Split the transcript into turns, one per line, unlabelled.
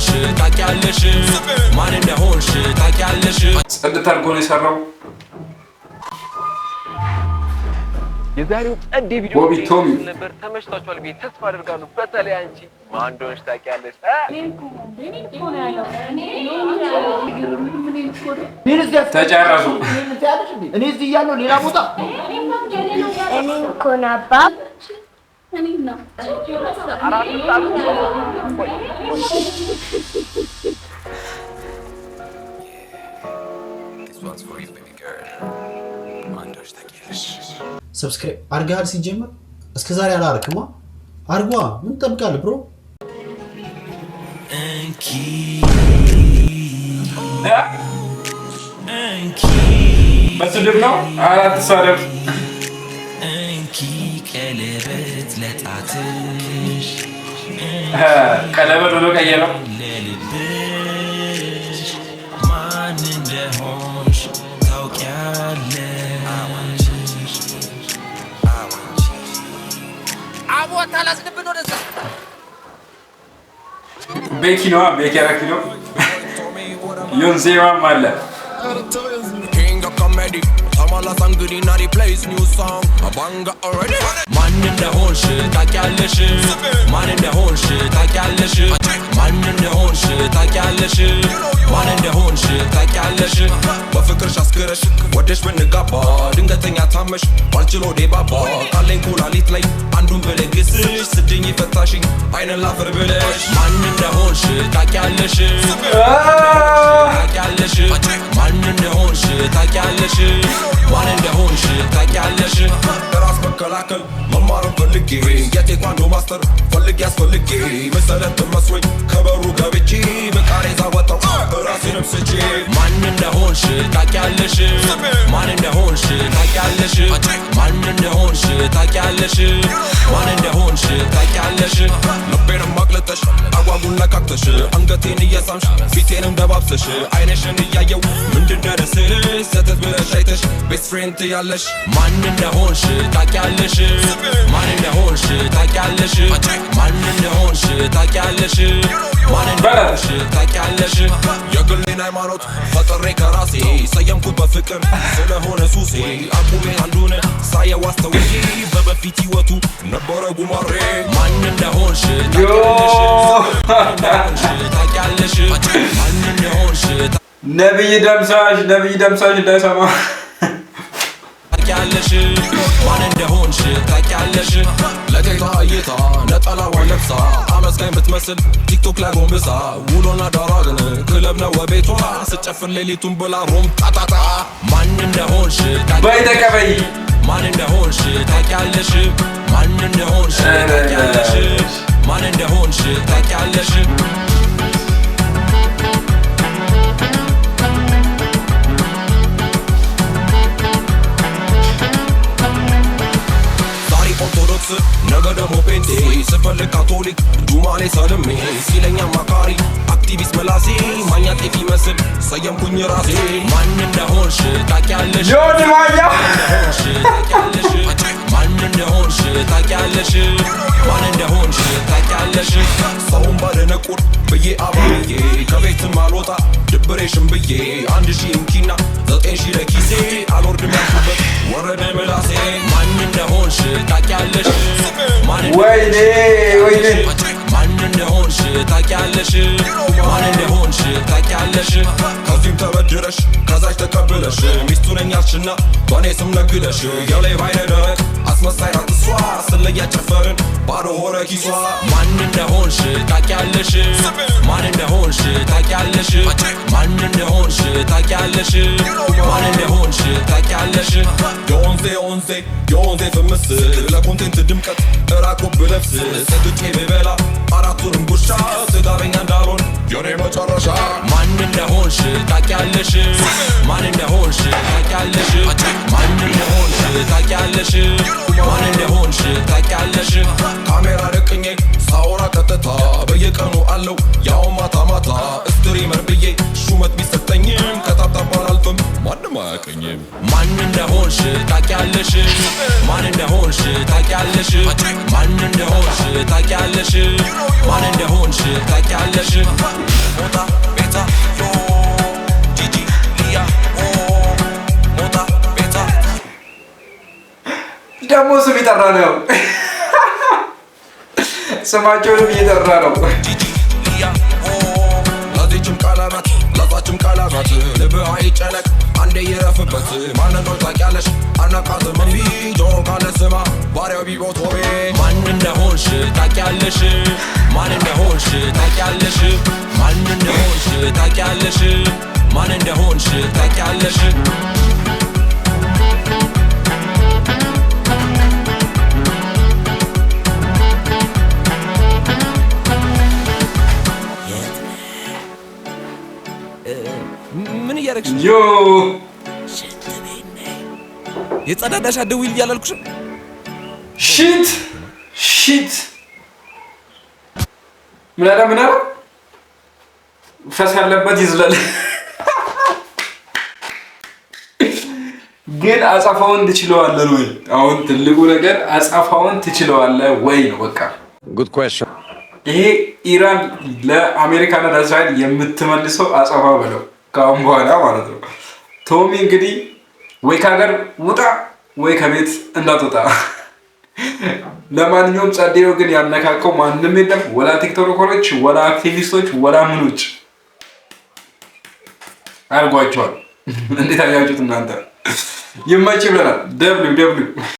እንደሆንሽ ታውቂያለሽ ማን እንደሆንሽ ታውቂያለሽ
ጽድት አድርጎ ነው የሰራው
የዛሬው ጸዴ ቪዲዮ ነበር ተመችቷችኋል ብዬ ተስፋ አደርጋለሁ በተለይ አንቺ ማን እንደሆንሽ ታውቂያለሽ
ተጨረሱ
እኔ እዚህ እያለሁ ሌላ ቦታ
እኔ እኮ ነው አባብ እኔ ነው
ሰብስክራይብ አርጋል ሲጀመር እስከ ዛሬ አላረክማ አርጓ ምን ተጠብቃለህ ብሮ
በስድብ ነው አራት ሰደብ
ቀለበት ለጣትሽ
ቀለበት ብሎ ቀየረው
ማን እንደሆንሽ ታውቂያለሽ አቦታ ላስደብን ወደዛ
ቤኪ ነው ቤኪ አራኪ ነው ዮንሴዋም አለ
Tamala sangri na replace new song Abanga already Man in the whole shit ታውቂያለሽ Man in the whole shit ታውቂያለሽ Man in the whole shit ታውቂያለሽ Man in the whole shit ታውቂያለሽ በፍቅርሽ አስክረሽ ወደሽ ብንጋባ ድንገተኛ ታመሽ ባልችሎ ዴባባ ቃለኝ ኩላሊት ላይ አንዱን ብለግስሽ ስድኝ ፈታሽኝ አይነ ላፈር ብለሽ Man in the whole shit ታውቂያለሽ ታውቂያለሽ Man in the whole shit ታውቂያለሽ ማን እንደሆንሽ ታውቂያለሽ ራስ መከላከል መማርን ፈልጌ የቴኳንዶ ማስተር ፈልጌ ያስፈልጌ መሰረት መስሎኝ ከበሩ ገብቼ በቃሬዛ ወጣው ራሴንም ስቼ ማን እንደሆንሽ ታውቂያለሽ ማን እንደሆንሽ ታውቂያለሽ ማን እንደሆንሽ ታውቂያለሽ ማን እንደሆንሽ ታውቂያለሽ ልቤንም አቅልጠሽ አጓጉን ነካክተሽ አንገቴን እየሳምሽ ፊቴንም ደባብሰሽ አይነሽን እያየው ምንድነው ደስልሽ ሰተት ብለሽ አይተሽ ቤስት ፍሬንድ ያለሽ ማን እንደሆንሽ ታውቂያለሽ ማን እንደሆንሽ ታውቂያለሽ ማን እንደሆንሽ ታውቂያለሽ ማን እንደሆንሽ ታውቂያለሽ የግሌን ሃይማኖት ፈጥሬ ከራሴ ሰየምኩት በፍቅር ስለሆነ ሱሴ አቁሜ አንዱን ሳየው አስተውዬ በበፊት ህይወቱ ነበረ ጉማሬ ማን እንደሆንሽ ታውቂያለሽ ማን እንደሆንሽ
ነብይ ደምሳሽ እንዳይሰማ
ታውቂያለሽ ማን እንደሆንሽ ታውቂያለሽ ለጌታ እይታ ነጠላዋን ለብሳ አመስጋኝ ብትመስል ቲክቶክ ላይ ጎንብሳ ውሎና ዳሯ ግን ክለብ ነው ቤቷ ስጨፍር ሌሊቱን ብላ ሮም ጣጣጣ ማን እንደሆንሽ
ባይተቀበይ
ማን እንደሆንሽ ታውቂያለሽ ማን እንደሆንሽ ታውቂያለሽ ማን እንደሆንሽ ታውቂያለሽ ነገ ደሞ ፔንቴ ስፈልግ ካቶሊክ ዱማሌ ሰልሜ ሲለኛ ማካሪ አክቲቪስት መላሴ ማኛ ጤፍ ይመስል ሰየምኩኝ ራሴ ማን እንደሆንሽ ታውቂያለሽ
ዮኒ ማኛ
ማን እንደሆንሽ ታውቂያለሽ ማን እንደሆንሽ ታውቂያለሽ ሰውን ባደነቁር ብዬ አባዬ ከቤትም አልወጣ ድብሬሽን ብዬ 1000 እንኪና 9000 ለኪሴ አልወርድም ያልኩበት ወረደ ምላሴ ማን እንደሆንሽ ታውቂያለሽ
ወይኔ
ማን እንደሆንሽ ታውቂያለሽ ማን እንደሆንሽ ታውቂያለሽ ከዚህም ተበድረሽ ከዛች ተቀብለሽ ሚስቱ ነኝ አልሽና በእኔ ስም ነግደሽ የላይ ባይነ ደረቅ አስመሳይ ናት እሷ ስለያ ጨፈርን ባዶ ሆነ ኪሷ ማን እንደሆንሽ ታውቂያለሽ ማን እንደሆንሽ ታውቂያለሽ ማን እንደሆንሽ ታውቂያለሽ ማን እንደሆንሽ ታውቂያለሽ የወንዜ ፍምስ ለኮንቴንት ድምቀት እራቁ ብለብስ ሰግጬ ብበላ አራቱንም ጉርሻ ስጋበኛ እንዳልሆን የኔ መጨረሻ ማን እንደሆንሽ ታውቂያለሽ ማን እንደሆንሽ ታውቂያለሽ ማን እንደሆንሽ ታውቂያለሽ ማን እንደሆንሽ ታውቂያለሽ ካሜራ ደቅኜ ሳወራ ቀጥታ በየቀኑ አለው ያው ማታ ማታ ስትሪመር ብዬ ሹመት ቢሰጠኝም ከታብታብ አላልፍም ማንም አያውቀኝም ማን እንደሆንሽ ታውቂያለሽ ማን እንደሆንሽ ታውቂያለሽ ማን እንደሆንሽ ታውቂያለሽ ማን እንደሆንሽ ታውቂያለሽ
እየጠራ ነው። ስማቸውንም እየጠራ ነው።
ለዚችም ቀለበት ለዛችም ቀለበት ልብህ አይጨነቅ አንዴ ይረፍበት ማንን ነው ታውቂያለሽ አናቃትም እምቢ ጆሮ ካለ ስማ ባሪያው ቢቦቶቤ ማን እንደሆንሽ ታውቂያለሽ ማን እንደሆንሽ ታውቂያለሽ ማን እንደሆንሽ ታውቂያለሽ ማን እንደሆንሽ ታውቂያለሽ ምን እያደረግሽ
ዮ
የጸዳዳሽ አትደውይልኝ እያላልኩሽም
ሺት ምን አለ ፈስ ያለበት ይዝላል። ግን አጻፋውን ትችለዋለህ ወይ? አሁን ትልቁ ነገር አጻፋውን ትችለዋለህ ወይ ነው በቃ።
ጉድ ኩዌስችን።
ይሄ ኢራን ለአሜሪካና ለእስራኤል የምትመልሰው አጻፋ በለው ከአሁን በኋላ ማለት ነው። ቶሚ እንግዲህ ወይ ከሀገር ውጣ ወይ ከቤት እንዳትወጣ። ለማንኛውም ጸዴው ግን ያነካከው ማንም የለም። ወላ ቲክቶከሮች፣ ወላ አክቲቪስቶች፣ ወላ ምኖች አድርጓቸዋል። እንዴት አያችሁት እናንተ? ይመች ብለናል። ደብሊው